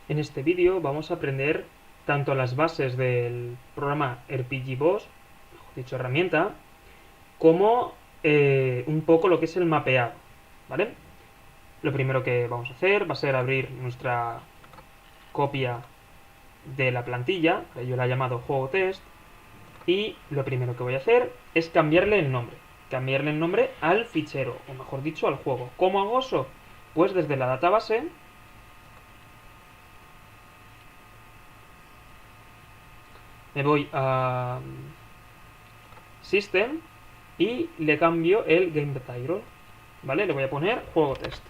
En este vídeo vamos a aprender tanto las bases del programa RPG Boss, mejor dicho herramienta, como un poco lo que es el mapeado, ¿vale? Lo primero que vamos a hacer va a ser abrir nuestra copia de la plantilla, que yo la he llamado juego test, y lo primero que voy a hacer es cambiarle el nombre al fichero, o mejor dicho, al juego. ¿Cómo hago eso? Pues desde la database me voy a System y le cambio el game title, ¿vale? Le voy a poner juego test.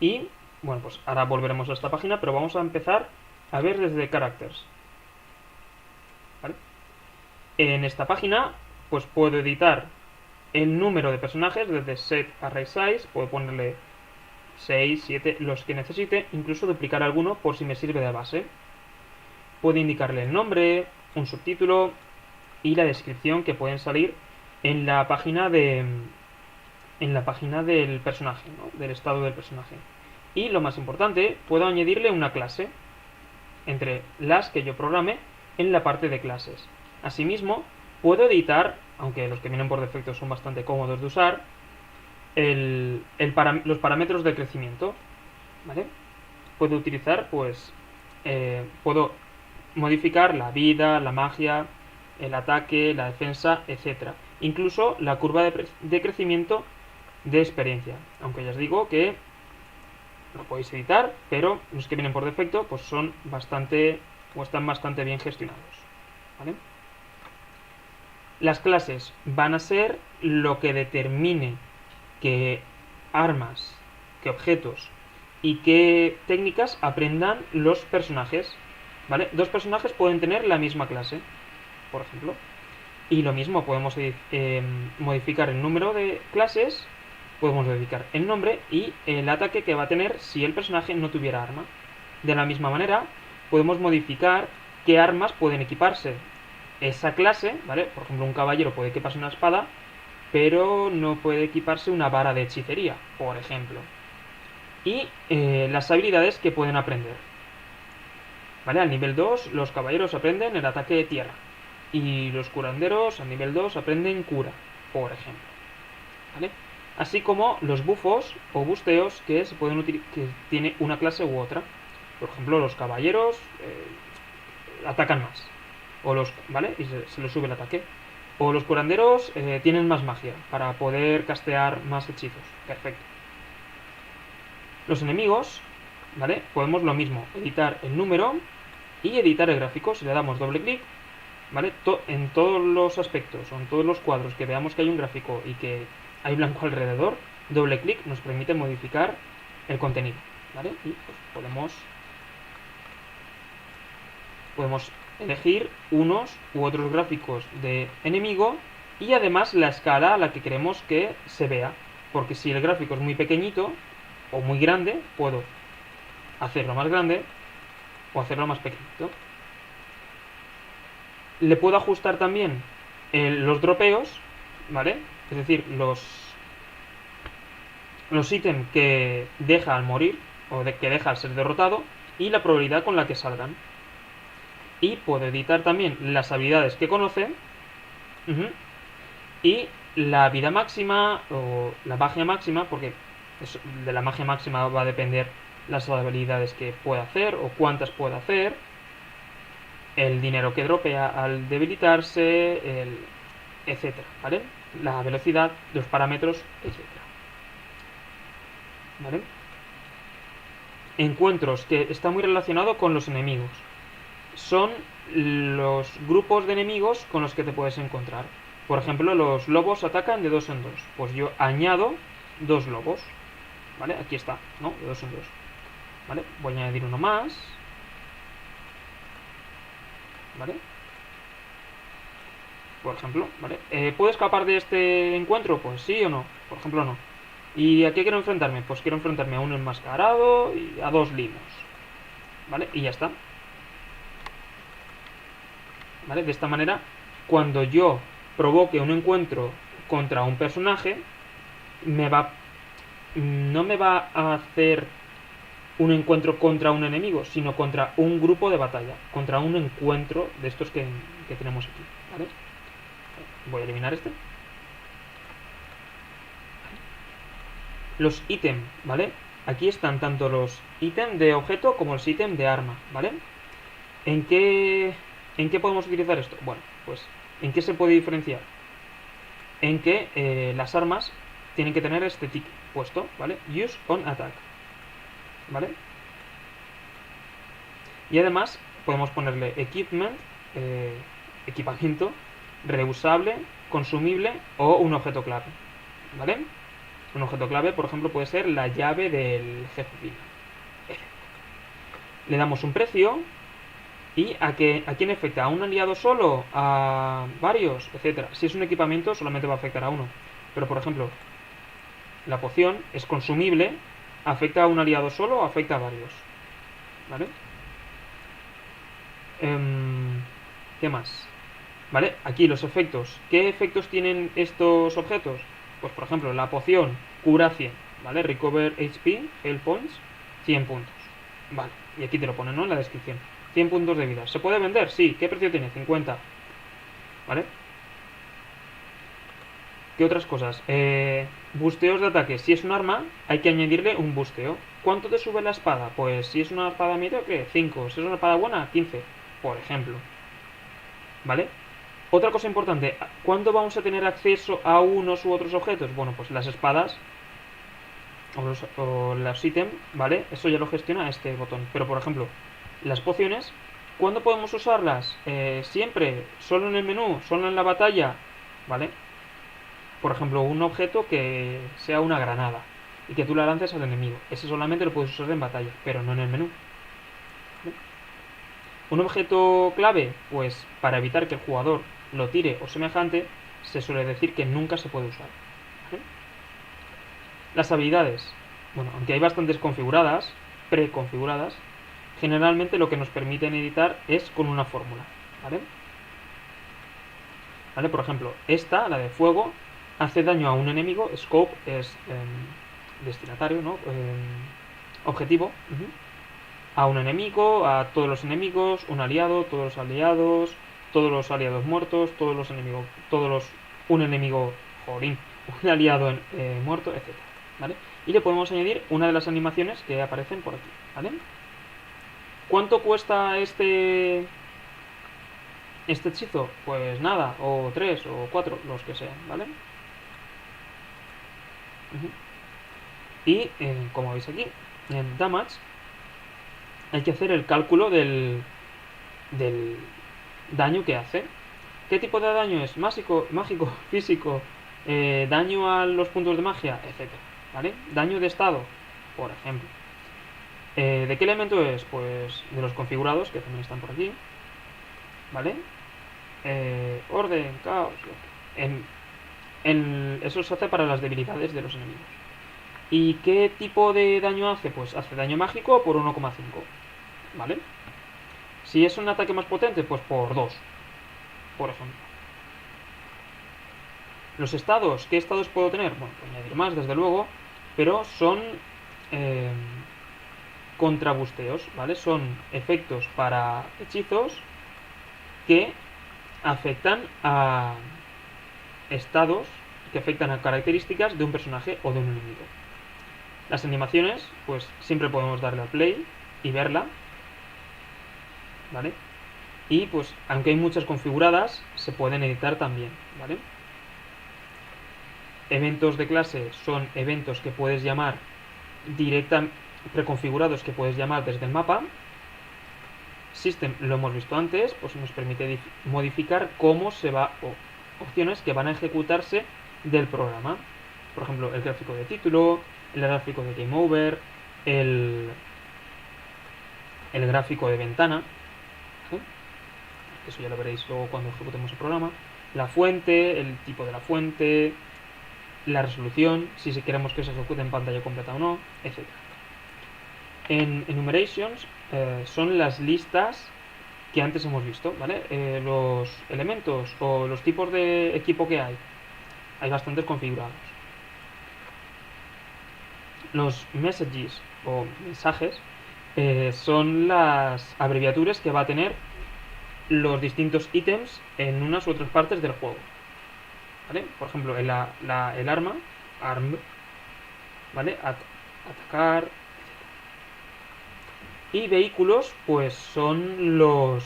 Y, bueno, pues ahora volveremos a esta página, pero vamos a empezar a ver desde characters, ¿vale? En esta página, pues puedo editar el número de personajes desde set array size, puedo ponerle 6, 7, los que necesite, incluso duplicar alguno por si me sirve de base. Puedo indicarle el nombre, un subtítulo y la descripción que pueden salir en la página del personaje, ¿no? Del estado del personaje. Y lo más importante, puedo añadirle una clase entre las que yo programe en la parte de clases. Asimismo, puedo editar, aunque los que vienen por defecto son bastante cómodos de usar, los parámetros de crecimiento, ¿vale? Puedo utilizar, pues, puedo modificar la vida, la magia, el ataque, la defensa, etcétera. Incluso la curva de crecimiento de experiencia. Aunque ya os digo que lo podéis editar, pero los que vienen por defecto pues son bastante o están bastante bien gestionados, ¿vale? Las clases van a ser lo que determine qué armas, qué objetos y qué técnicas aprendan los personajes, ¿vale? Dos personajes pueden tener la misma clase, por ejemplo, y lo mismo podemos modificar el número de clases, podemos modificar el nombre y el ataque que va a tener si el personaje no tuviera arma. De la misma manera, podemos modificar qué armas pueden equiparse esa clase, ¿vale? Por ejemplo, un caballero puede equiparse una espada, pero no puede equiparse una vara de hechicería, por ejemplo. Y las habilidades que pueden aprender. ¿Vale? Al nivel 2 los caballeros aprenden el ataque de tierra. Y los curanderos al nivel 2 aprenden cura, por ejemplo. ¿Vale? Así como los bufos o busteos que se pueden que tiene una clase u otra. Por ejemplo, los caballeros atacan más. O los, ¿vale? Y se les sube el ataque. O los curanderos tienen más magia para poder castear más hechizos. Perfecto. Los enemigos, ¿vale? Podemos lo mismo, editar el número y editar el gráfico. Si le damos doble clic, ¿vale? En todos los aspectos o en todos los cuadros que veamos que hay un gráfico y que hay blanco alrededor, doble clic nos permite modificar el contenido, ¿vale? Y pues podemos elegir unos u otros gráficos de enemigo y además la escala a la que queremos que se vea, porque si el gráfico es muy pequeñito o muy grande, puedo hacerlo más grande o hacerlo más pequeñito. Le puedo ajustar también los dropeos, ¿vale? Es decir, los ítems que deja al morir o que deja al ser derrotado y la probabilidad con la que salgan. Y puedo editar también las habilidades que conoce y la vida máxima o la magia máxima, porque de la magia máxima va a depender las habilidades que pueda hacer o cuántas pueda hacer, el dinero que dropea al debilitarse, etcétera, ¿vale? La velocidad, los parámetros, etcétera, ¿vale? Encuentros, que está muy relacionado con los enemigos. Son los grupos de enemigos con los que te puedes encontrar. Por ejemplo, los lobos atacan de 2 en 2. Pues yo añado 2 lobos, ¿vale? Aquí está, ¿no? De 2 en 2. ¿Vale? Voy a añadir uno más, ¿vale? Por ejemplo, ¿vale? ¿Puedo escapar de este encuentro? Pues sí o no. Por ejemplo, no. ¿Y a qué quiero enfrentarme? Pues quiero enfrentarme a un enmascarado y a 2 limos, ¿vale? Y ya está. ¿Vale? De esta manera, cuando yo provoque un encuentro contra un personaje, me va no me va a hacer un encuentro contra un enemigo, sino contra un grupo de batalla, contra un encuentro de estos que tenemos aquí, ¿vale? Voy a eliminar este. Los ítems, ¿vale? Aquí están tanto los ítems de objeto como los ítems de arma, ¿vale? ¿En qué, ¿En qué podemos utilizar esto? Bueno, pues ¿en qué se puede diferenciar? En que las armas tienen que tener este tick puesto, ¿vale? Use on attack, ¿vale? Y además podemos ponerle equipment, equipamiento, reusable, consumible o un objeto clave, ¿vale? Un objeto clave, por ejemplo, puede ser la llave del jefe final. Le damos un precio y a quién afecta, a un aliado solo, a varios, etcétera. Si es un equipamiento solamente va a afectar a uno. Pero por ejemplo, la poción es consumible, afecta a un aliado solo o afecta a varios. ¿Vale? ¿Qué más? ¿Vale? Aquí los efectos. ¿Qué efectos tienen estos objetos? Pues por ejemplo, la poción cura 100, ¿vale? Recover HP, Health Points, 100 puntos. Vale, y aquí te lo ponen, ¿no? En la descripción. 100 puntos de vida. ¿Se puede vender? Sí. ¿Qué precio tiene? 50. ¿Vale? ¿Qué otras cosas? Busteos de ataque. Si es un arma, hay que añadirle un busteo. ¿Cuánto te sube la espada? Pues si es una espada mediocre, 5. Si es una espada buena, 15. Por ejemplo. ¿Vale? Otra cosa importante, ¿cuándo vamos a tener acceso a unos u otros objetos? Bueno, pues las espadas o los ítems, ¿vale? Eso ya lo gestiona este botón. Pero por ejemplo, las pociones, ¿cuándo podemos usarlas? Siempre, solo en el menú, solo en la batalla, ¿vale? Por ejemplo, un objeto que sea una granada y que tú la lances al enemigo. Ese solamente lo puedes usar en batalla, pero no en el menú. ¿Vale? Un objeto clave, pues para evitar que el jugador lo tire o semejante, se suele decir que nunca se puede usar. ¿Vale? Las habilidades. Bueno, aunque hay bastantes configuradas, preconfiguradas, generalmente lo que nos permiten editar es con una fórmula. ¿Vale? ¿Vale? Por ejemplo, esta, la de fuego, hace daño a un enemigo. Scope es destinatario, ¿no? Objetivo. A un enemigo, a todos los enemigos, un aliado, todos los aliados muertos, todos los enemigos, un enemigo, jorín, un aliado muerto, etcétera, ¿vale? Y le podemos añadir una de las animaciones que aparecen por aquí, ¿vale? ¿Cuánto cuesta este hechizo? Pues nada, o 3 o 4, los que sean, ¿vale? Y como veis aquí, en damage hay que hacer el cálculo del daño que hace. ¿Qué tipo de daño es? Mágico, físico, daño a los puntos de magia, etcétera, ¿vale? Daño de estado, por ejemplo. ¿De qué elemento es? Pues de los configurados, que también están por aquí, ¿vale? Orden, caos. Eso se hace para las debilidades de los enemigos. ¿Y qué tipo de daño hace? Pues hace daño mágico por 1,5, ¿vale? Si es un ataque más potente, pues por 2, por ejemplo. Los estados, ¿qué estados puedo tener? Bueno, puedo añadir más, desde luego, pero son contrabusteos, ¿vale? Son efectos para hechizos que afectan a estados, que afectan a características de un personaje o de un enemigo. Las animaciones, pues siempre podemos darle al play y verla, ¿vale? Y pues, aunque hay muchas configuradas, se pueden editar también, ¿vale? Eventos de clase son eventos que puedes llamar preconfigurados que puedes llamar desde el mapa. System, lo hemos visto antes, pues nos permite modificar cómo se va, o opciones que van a ejecutarse del programa. Por ejemplo, el gráfico de título, el gráfico de game over, el gráfico de ventana, ¿sí? Eso ya lo veréis luego cuando ejecutemos el programa. La fuente, el tipo de la fuente, la resolución, si queremos que se ejecute en pantalla completa o no, etc. En enumerations son las listas que antes hemos visto, ¿vale? Los elementos o los tipos de equipo que hay bastantes configurados. Los messages o mensajes son las abreviaturas que va a tener los distintos ítems en unas u otras partes del juego. ¿Vale? Por ejemplo, el arma, arm, ¿vale? Atacar. Y vehículos, pues son los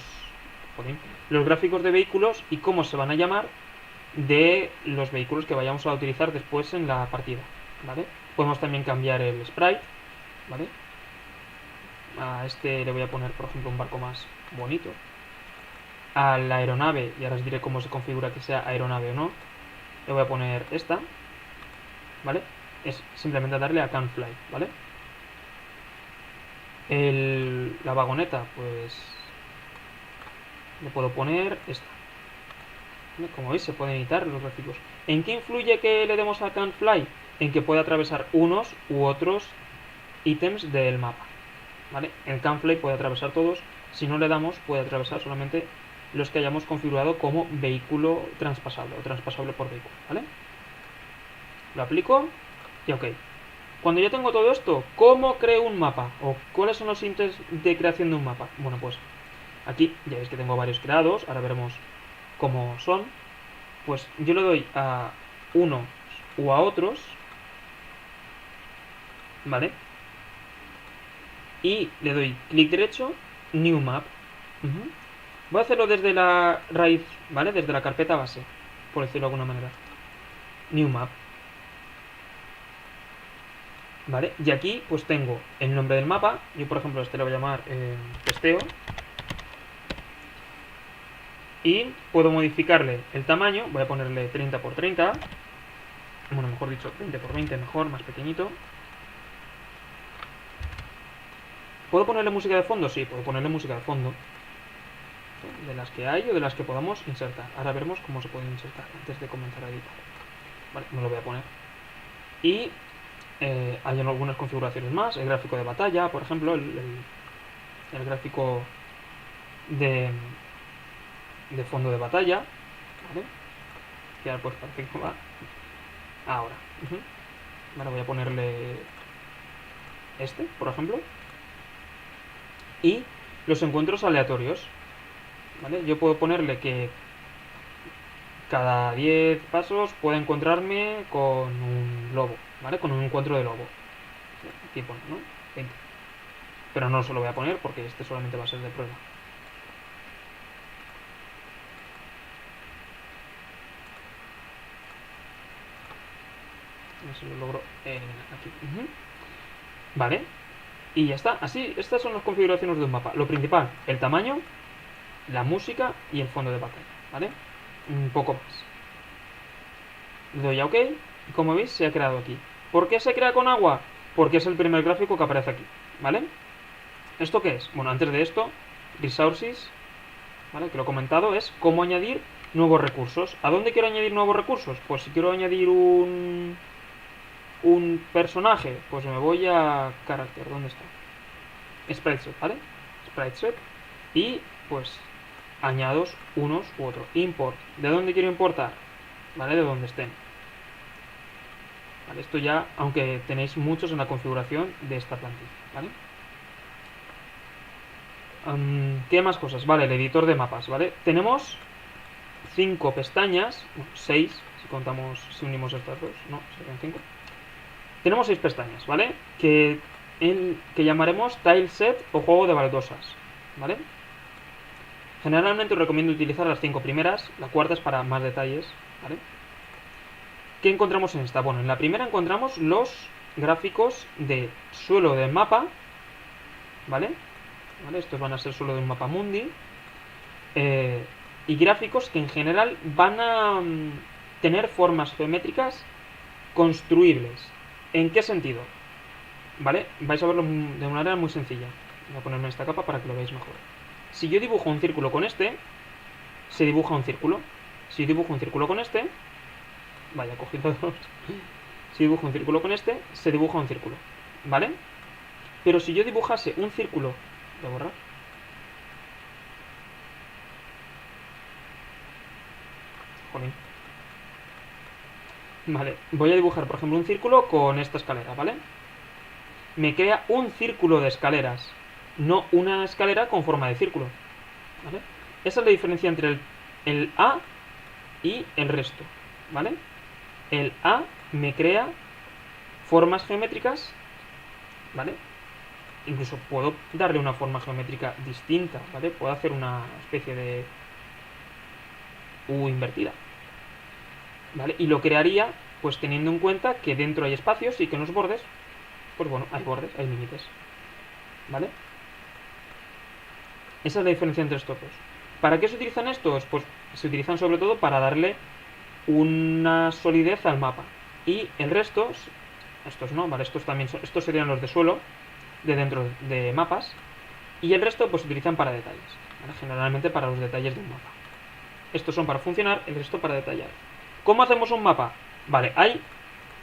gráficos de vehículos y cómo se van a llamar de los vehículos que vayamos a utilizar después en la partida, ¿vale? Podemos también cambiar el sprite, ¿vale? A este le voy a poner, por ejemplo, un barco más bonito. A la aeronave, y ahora os diré cómo se configura que sea aeronave o no, le voy a poner esta, ¿vale? Es simplemente darle a Can Fly, ¿vale? La vagoneta, pues le puedo poner esta. ¿Vale? Como veis, se pueden editar los gráficos. ¿En qué influye que le demos a Can Fly? En que puede atravesar unos u otros ítems del mapa. ¿Vale? El Can Fly puede atravesar todos. Si no le damos, puede atravesar solamente los que hayamos configurado como vehículo traspasable o traspasable por vehículo. ¿Vale? Lo aplico y ok. Cuando ya tengo todo esto, ¿cómo creo un mapa? ¿O cuáles son los ítems de creación de un mapa? Bueno, pues aquí ya veis que tengo varios creados. Ahora veremos cómo son. Pues yo le doy a unos u a otros, ¿vale? Y le doy clic derecho, New Map. Voy a hacerlo desde la raíz, ¿vale? Desde la carpeta base, por decirlo de alguna manera. New Map. ¿Vale? Y aquí pues tengo el nombre del mapa. Yo por ejemplo este le voy a llamar testeo. Y puedo modificarle el tamaño. Voy a ponerle 30 por 30. Bueno, mejor dicho 20 por 20, mejor, más pequeñito. ¿Puedo ponerle música de fondo? Sí, puedo ponerle música de fondo. De las que hay o de las que podamos insertar. Ahora veremos cómo se puede insertar antes de comenzar a editar. Vale, me lo voy a poner. Y hay algunas configuraciones más. El gráfico de batalla, por ejemplo, el gráfico de fondo de batalla. ¿Vale? Y ahora pues parece que va. Ahora. Ahora voy a ponerle este, por ejemplo. Y los encuentros aleatorios. ¿Vale? Yo puedo ponerle que cada 10 pasos pueda encontrarme con un lobo, ¿vale? Con un encuentro de lobo. Aquí pone, ¿no? 20. Pero no se lo voy a poner porque este solamente va a ser de prueba. A ver si lo logro eliminar aquí. Vale. Y ya está. Así, estas son las configuraciones de un mapa. Lo principal, el tamaño, la música y el fondo de batalla, ¿vale? Un poco más. Le doy a OK y como veis se ha creado aquí. ¿Por qué se crea con agua? Porque es el primer gráfico que aparece aquí, ¿vale? ¿Esto qué es? Bueno, antes de esto, resources, ¿vale? Que lo he comentado, es cómo añadir nuevos recursos. ¿A dónde quiero añadir nuevos recursos? Pues si quiero añadir un personaje, pues me voy a carácter, ¿dónde está? Spriteset, ¿vale? Spriteset. Y pues añados unos u otros. Import. ¿De dónde quiero importar? ¿Vale? De donde estén. ¿Vale? Esto ya, aunque tenéis muchos en la configuración de esta plantilla, ¿vale? ¿Qué más cosas? Vale, el editor de mapas, ¿vale? Tenemos 5 pestañas, 6, si contamos, si unimos estas dos, no, serían 5. Tenemos 6 pestañas, ¿vale? Que llamaremos tileset o juego de baldosas, ¿vale? Generalmente os recomiendo utilizar las 5 primeras, la cuarta es para más detalles, ¿vale? ¿Qué encontramos en esta? Bueno, en la primera encontramos los gráficos de suelo del mapa, ¿vale? Estos van a ser suelo de un mapa mundi. Y gráficos que en general van a tener formas geométricas construibles. ¿En qué sentido? ¿Vale? Vais a verlo de una manera muy sencilla. Voy a ponerme esta capa para que lo veáis mejor. Si yo dibujo un círculo con este, se dibuja un círculo. Si yo dibujo un círculo con este, vaya, cogido dos. Si dibujo un círculo con este, se dibuja un círculo. ¿Vale? Pero si yo dibujase un círculo... Voy a borrar. Jolín. Vale, voy a dibujar, por ejemplo, un círculo con esta escalera, ¿vale? me crea un círculo de escaleras, no una escalera con forma de círculo. ¿Vale? Esa es la diferencia entre el A y el resto. ¿Vale? El A me crea formas geométricas, ¿vale? Incluso puedo darle una forma geométrica distinta, ¿vale? Puedo hacer una especie de U invertida, ¿vale? Y lo crearía pues teniendo en cuenta que dentro hay espacios y que en los bordes, pues bueno, hay bordes, hay límites, ¿vale? Esa es la diferencia entre estos dos. ¿Para qué se utilizan estos? Pues se utilizan sobre todo para darle una solidez al mapa. Y el resto, estos no, ¿vale? Estos también estos serían los de suelo, de dentro de mapas. Y el resto pues se utilizan para detalles, ¿vale? Generalmente para los detalles de un mapa. Estos son para funcionar, el resto para detallar. ¿Cómo hacemos un mapa? Vale, hay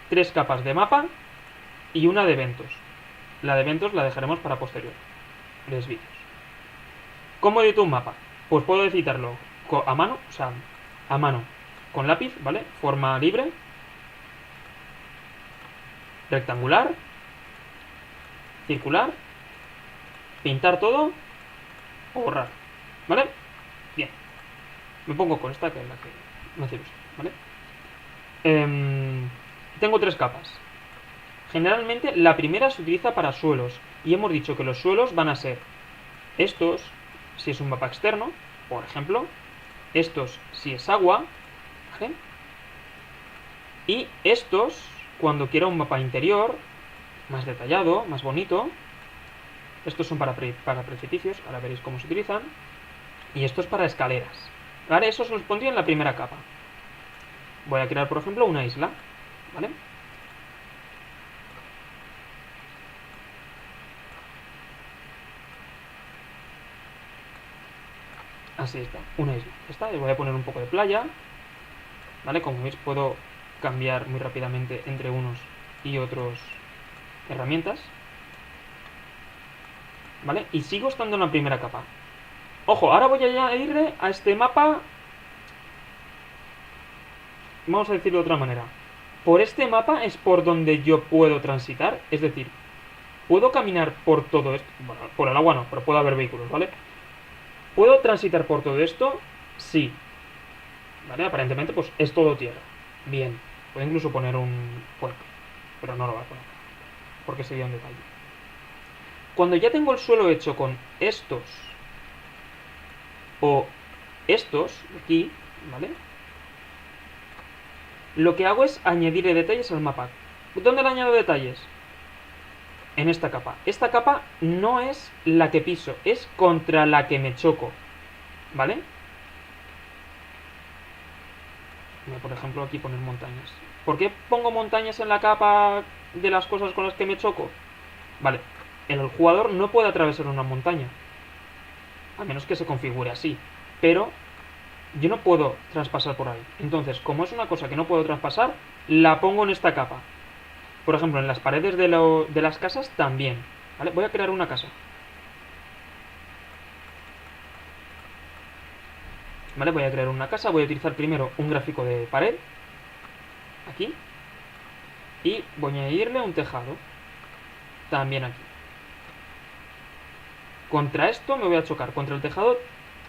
3 capas de mapa y una de eventos. La de eventos la dejaremos para posterior, los vídeos. ¿Cómo edito un mapa? Pues puedo editarlo a mano, o sea, a mano, con lápiz, ¿vale? Forma libre, rectangular, circular, pintar todo o borrar, ¿vale? Bien. Me pongo con esta que es la que me hace ilusión, ¿vale? Tengo 3 capas. Generalmente la primera se utiliza para suelos y hemos dicho que los suelos van a ser estos si es un mapa externo, por ejemplo, estos si es agua, ¿vale? Y estos cuando quiera un mapa interior más detallado, más bonito. Estos son para precipicios, ahora veréis cómo se utilizan. Y estos para escaleras, ¿vale? Eso se los pondría en la primera capa. Voy a crear, por ejemplo, una isla, ¿vale? Así está, una isla. Esta, y voy a poner un poco de playa, ¿vale? Como veis puedo cambiar muy rápidamente entre unos y otros herramientas, ¿vale? Y sigo estando en la primera capa. Ojo, ahora voy a añadirle a este mapa, vamos a decirlo de otra manera. Por este mapa es por donde yo puedo transitar, es decir, puedo caminar por todo esto. Bueno, por el agua no, pero puede haber vehículos, ¿vale? ¿Puedo transitar por todo esto? Sí. ¿Vale? Aparentemente, pues es todo tierra. Bien. Puedo incluso poner un puente, pero no lo voy a poner, porque sería un detalle. Cuando ya tengo el suelo hecho con estos o estos de aquí, ¿vale? Lo que hago es añadirle detalles al mapa. ¿Dónde le añado detalles? En esta capa. Esta capa no es la que piso, es contra la que me choco, ¿vale? Voy a, por ejemplo, aquí poner montañas. ¿Por qué pongo montañas en la capa de las cosas con las que me choco? Vale, el jugador no puede atravesar una montaña, a menos que se configure así, pero yo no puedo traspasar por ahí. Entonces, como es una cosa que no puedo traspasar, la pongo en esta capa. Por ejemplo, en las paredes de las casas también, ¿vale? Voy a crear una casa, ¿vale? Voy a crear una casa, voy a utilizar primero un gráfico de pared, aquí, y voy a añadirle un tejado, también aquí. Contra esto me voy a chocar, contra el tejado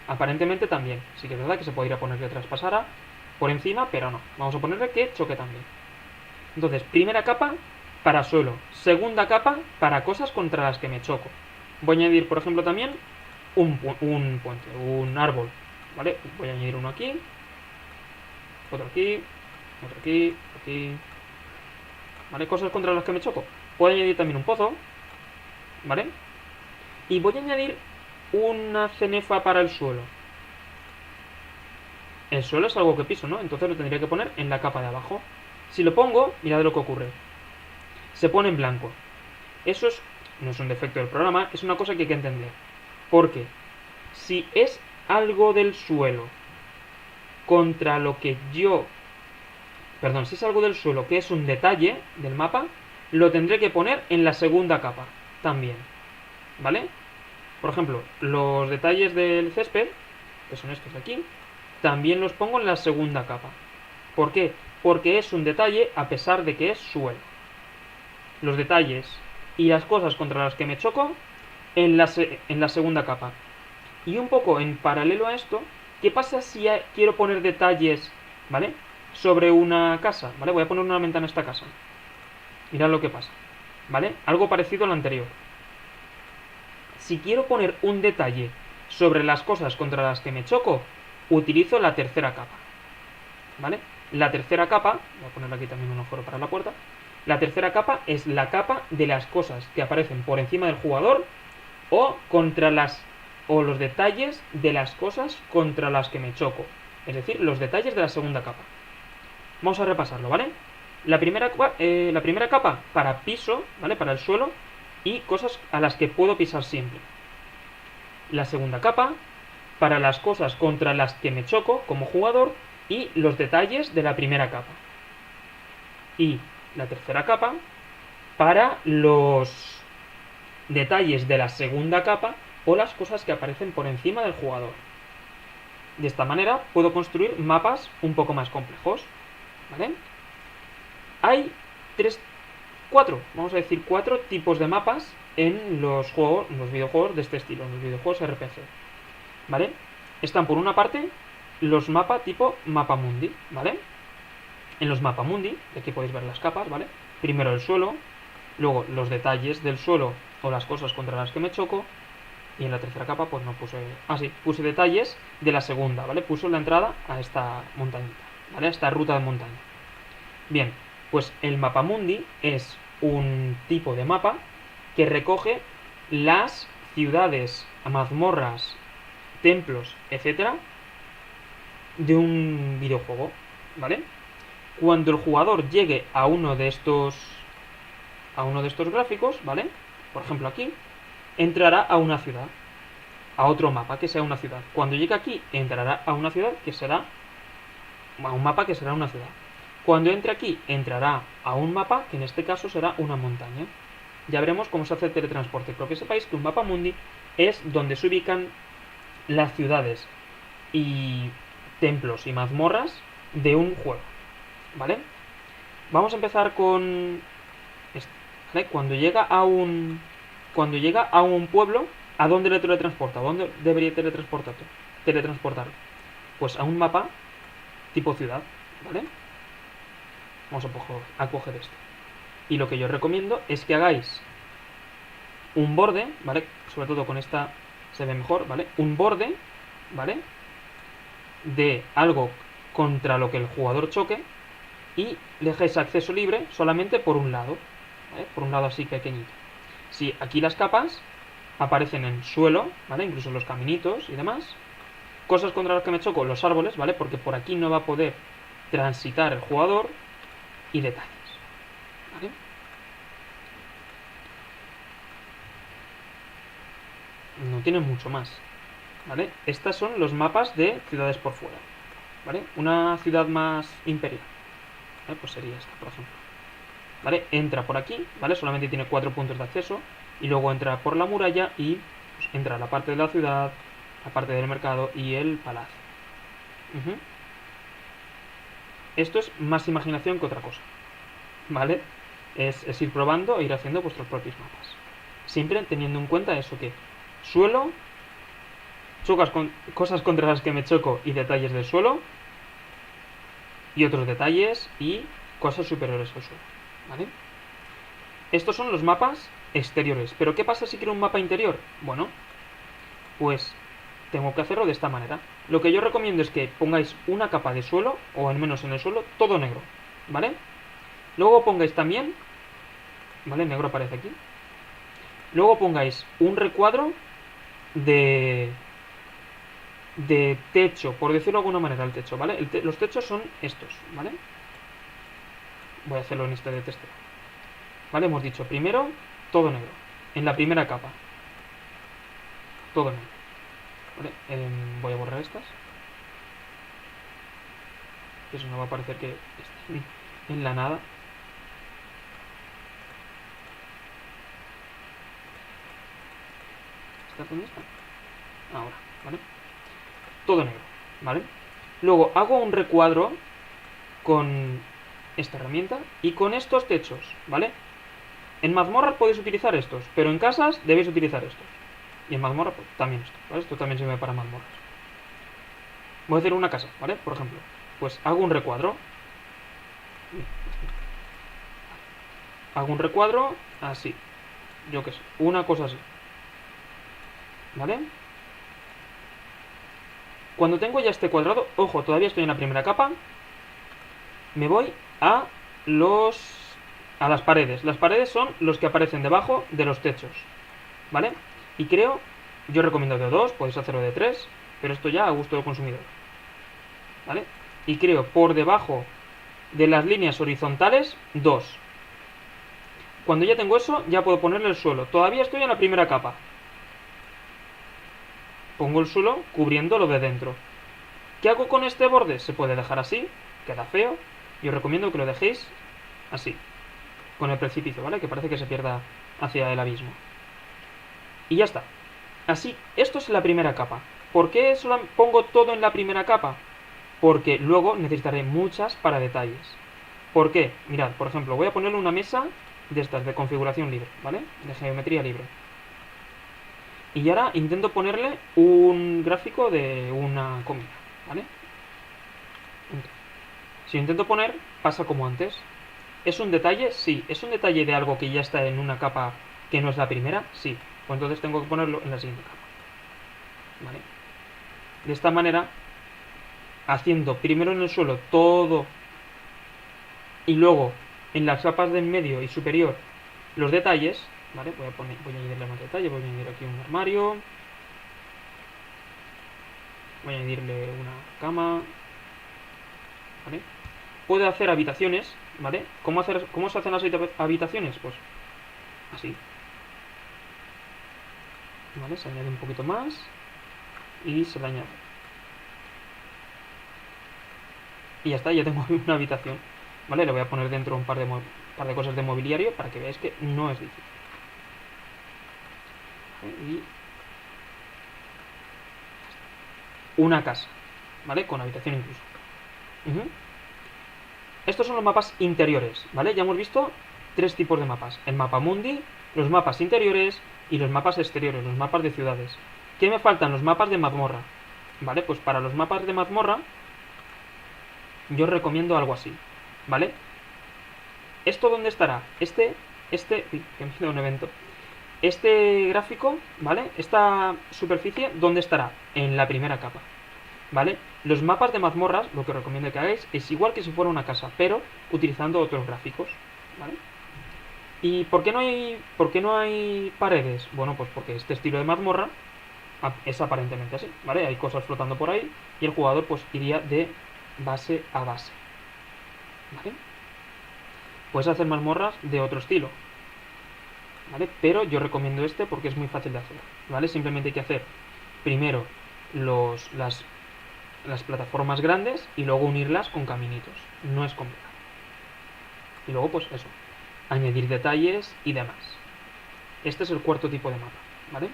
aparentemente también. Sí que es verdad que se podría poner que traspasara por encima, pero no. Vamos a ponerle que choque también. Entonces, primera capa para suelo. Segunda capa para cosas contra las que me choco. Voy a añadir, por ejemplo, también un puente, un árbol. ¿Vale? Voy a añadir uno aquí, otro aquí, otro aquí, aquí. ¿Vale? Cosas contra las que me choco. Puedo añadir también un pozo, ¿vale? Y voy a añadir una cenefa para el suelo. El suelo es algo que piso, ¿no? Entonces lo tendría que poner en la capa de abajo. Si lo pongo, mirad lo que ocurre. Se pone en blanco. Eso no es un defecto del programa, es una cosa que hay que entender. Porque si es algo del suelo contra lo que yo... Perdón, si es algo del suelo que es un detalle del mapa, lo tendré que poner en la segunda capa también. ¿Vale? Por ejemplo, los detalles del césped, que son estos de aquí, también los pongo en la segunda capa. ¿Por qué? Porque es un detalle a pesar de que es suelo. Los detalles y las cosas contra las que me choco en la segunda capa. Y un poco en paralelo a esto, ¿qué pasa si quiero poner detalles, ¿vale? Sobre una casa, ¿vale? Voy a poner una ventana a esta casa. Mirad lo que pasa, ¿vale? Algo parecido al anterior. Si quiero poner un detalle sobre las cosas contra las que me choco, utilizo la tercera capa, ¿vale? La tercera capa, voy a poner aquí también un agujero para la puerta. La tercera capa es la capa de las cosas que aparecen por encima del jugador o contra las o los detalles de las cosas contra las que me choco, es decir, los detalles de la segunda capa. Vamos a repasarlo, ¿vale? La primera capa para piso, ¿vale? Para el suelo y cosas a las que puedo pisar siempre. La segunda capa para las cosas contra las que me choco como jugador y los detalles de la primera capa. Y la tercera capa para los detalles de la segunda capa o las cosas que aparecen por encima del jugador. De esta manera puedo construir mapas un poco más complejos, ¿vale? Hay vamos a decir cuatro tipos de mapas en los juegos, en los videojuegos de este estilo, en los videojuegos RPG, ¿vale? Están por una parte los mapas tipo Mapamundi, ¿vale? En los Mapamundi, de aquí podéis ver las capas, ¿vale? Primero el suelo, luego los detalles del suelo o las cosas contra las que me choco, y en la tercera capa pues no puse... puse detalles de la segunda, ¿vale? Puse la entrada a esta montañita, ¿vale? A esta ruta de montaña. Bien, pues el Mapamundi es un tipo de mapa que recoge las ciudades, mazmorras, templos, etcétera, de un videojuego, ¿vale? Cuando el jugador llegue a uno de estos gráficos, ¿vale? Por ejemplo aquí, entrará a una ciudad, a otro mapa que sea una ciudad. Cuando llegue aquí, entrará a una ciudad que será a un mapa que será una ciudad. Cuando entre aquí, entrará a un mapa que en este caso será una montaña. Ya veremos cómo se hace el teletransporte, pero que sepáis que un mapa mundi es donde se ubican las ciudades y templos y mazmorras de un juego, ¿vale? Vamos a empezar con este, ¿vale? Cuando llega a un pueblo, ¿a dónde le teletransporta? ¿A dónde debería teletransportarlo? Pues a un mapa tipo ciudad, ¿vale? Vamos a coger esto. Y lo que yo recomiendo es que hagáis un borde, ¿vale? Sobre todo con esta se ve mejor, ¿vale? Un borde, ¿vale? De algo contra lo que el jugador choque y dejéis acceso libre solamente por un lado, ¿vale? Por un lado así pequeñito. Si aquí las capas aparecen en suelo, ¿vale? Incluso los caminitos y demás. Cosas contra las que me choco, los árboles, ¿vale? Porque por aquí no va a poder transitar el jugador y detalles, ¿vale? No tiene mucho más, ¿vale? Estos son los mapas de ciudades por fuera, ¿vale? Una ciudad más imperial, ¿vale? Pues sería esta, por ejemplo, ¿vale? Entra por aquí, ¿vale? Solamente tiene 4 puntos de acceso y luego entra por la muralla y pues, entra a la parte de la ciudad, la parte del mercado y el palacio. Esto es más imaginación que otra cosa, ¿vale? Es ir probando e ir haciendo vuestros propios mapas. Siempre teniendo en cuenta eso que suelo, cosas contra las que me choco y detalles del suelo, y otros detalles y cosas superiores al suelo, ¿vale? Estos son los mapas exteriores. ¿Pero qué pasa si quiero un mapa interior? Bueno, pues tengo que hacerlo de esta manera. Lo que yo recomiendo es que pongáis una capa de suelo, o al menos en el suelo, todo negro, ¿vale? Luego pongáis también, ¿vale? Negro aparece aquí. Luego pongáis un recuadro de techo, por decirlo de alguna manera, el techo, ¿vale? Los techos son estos, ¿vale? Voy a hacerlo en este de testeo, ¿vale? Hemos dicho primero todo negro, en la primera capa, todo negro, ¿vale? Voy a borrar estas, que eso no va a parecer que esté en la nada. ¿Dónde está? Ahora, ¿vale? Todo negro, ¿vale? Luego hago un recuadro con esta herramienta y con estos techos, ¿vale? En mazmorras podéis utilizar estos, pero en casas debéis utilizar estos. Y en mazmorras pues, también esto, ¿vale? Esto también sirve para mazmorras. Voy a hacer una casa, ¿vale? Por ejemplo, pues hago un recuadro. Hago un recuadro así. Yo qué sé, una cosa así. ¿Vale? Cuando tengo ya este cuadrado, ojo, todavía estoy en la primera capa, me voy a las paredes. Las paredes son los que aparecen debajo de los techos, ¿vale? Y creo, yo recomiendo de 2, podéis hacerlo de 3, pero esto ya a gusto del consumidor, ¿vale? Y creo por debajo de las líneas horizontales 2. Cuando ya tengo eso, ya puedo ponerle el suelo. Todavía estoy en la primera capa. Pongo el suelo cubriendo lo de dentro. ¿Qué hago con este borde? Se puede dejar así, queda feo. Yo os recomiendo que lo dejéis así, con el precipicio, ¿vale? Que parece que se pierda hacia el abismo. Y ya está. Así, esto es la primera capa. ¿Por qué solo pongo todo en la primera capa? Porque luego necesitaré muchas para detalles. ¿Por qué? Mirad, por ejemplo, voy a ponerle una mesa de estas, de configuración libre, ¿vale? De geometría libre. Y ahora intento ponerle un gráfico de una comida, ¿vale? Si lo intento poner, pasa como antes. ¿Es un detalle? Sí. ¿Es un detalle de algo que ya está en una capa que no es la primera? Sí. Pues entonces tengo que ponerlo en la siguiente capa. ¿Vale? De esta manera, haciendo primero en el suelo todo y luego en las capas de en medio y superior los detalles, ¿vale? Voy a añadirle más detalle, voy a añadir aquí un armario, voy a añadirle una cama, ¿vale? Puedo hacer habitaciones, ¿vale? ¿Cómo se hacen las habitaciones? Pues así, ¿vale? Se añade un poquito más y se le añade. Y ya está, ya tengo una habitación, ¿vale? Le voy a poner dentro un par de cosas de mobiliario para que veáis que no es difícil. Y una casa, ¿vale? Con habitación incluso. Estos son los mapas interiores, ¿vale? Ya hemos visto 3 tipos de mapas. El mapa mundi, los mapas interiores y los mapas exteriores, los mapas de ciudades. ¿Qué me faltan? Los mapas de mazmorra. ¿Vale? Pues para los mapas de mazmorra yo os recomiendo algo así, ¿vale? ¿Esto dónde estará? Que me da un evento. Este gráfico, ¿vale? Esta superficie, ¿dónde estará? En la primera capa, ¿vale? Los mapas de mazmorras, lo que os recomiendo que hagáis es igual que si fuera una casa, pero utilizando otros gráficos, ¿vale? ¿Y por qué no hay paredes? Bueno, pues porque este estilo de mazmorra es aparentemente así, ¿vale? Hay cosas flotando por ahí y el jugador pues iría de base a base, ¿vale? Puedes hacer mazmorras de otro estilo, ¿vale? Pero yo recomiendo este porque es muy fácil de hacer, ¿vale? Simplemente hay que hacer primero las plataformas grandes y luego unirlas con caminitos. No es complicado. Y luego, pues eso, añadir detalles y demás. Este es el cuarto tipo de mapa, ¿vale?